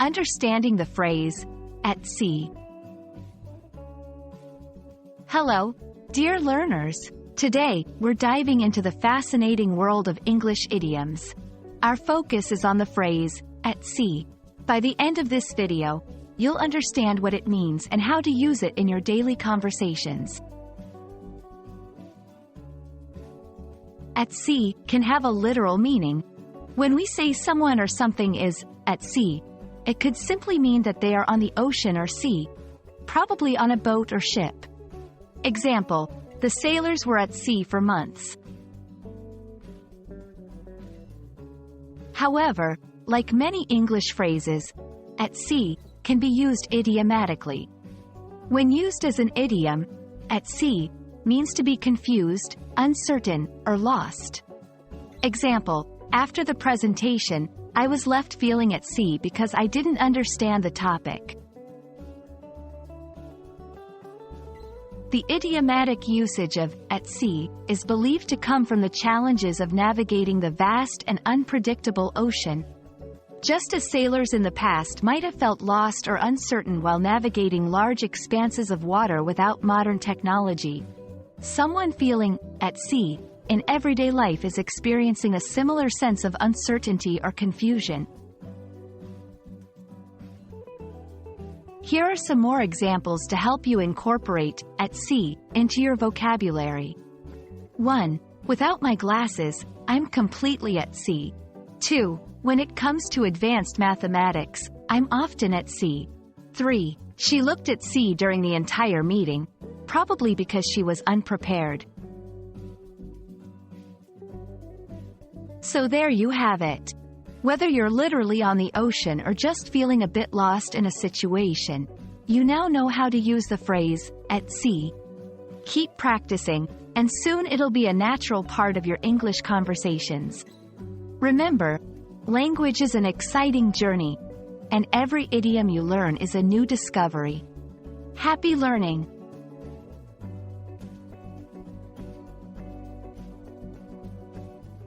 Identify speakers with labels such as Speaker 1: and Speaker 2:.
Speaker 1: Understanding the phrase, at sea. Hello, dear learners. Today, we're diving into the fascinating world of English idioms. Our focus is on the phrase, at sea. By the end of this video, you'll understand what it means and how to use it in your daily conversations. At sea can have a literal meaning. When we say someone or something is at sea, it could simply mean that they are on the ocean or sea, probably on a boat or ship. Example, the sailors were at sea for months. However, like many English phrases, at sea can be used idiomatically. When used as an idiom, at sea means to be confused, uncertain, or lost. Example, after the presentation, I was left feeling at sea because I didn't understand the topic. The idiomatic usage of at sea is believed to come from the challenges of navigating the vast and unpredictable ocean. Just as sailors in the past might have felt lost or uncertain while navigating large expanses of water without modern technology, someone feeling at sea in everyday life is experiencing a similar sense of uncertainty or confusion. Here are some more examples to help you incorporate at sea into your vocabulary. 1. Without my glasses, I'm completely at sea. 2. When it comes to advanced mathematics, I'm often at sea. 3. She looked at sea during the entire meeting, probably because she was unprepared. So there you have it. Whether you're literally on the ocean or just feeling a bit lost in a situation, you now know how to use the phrase, at sea. Keep practicing, and soon it'll be a natural part of your English conversations. Remember, language is an exciting journey, and every idiom you learn is a new discovery. Happy learning!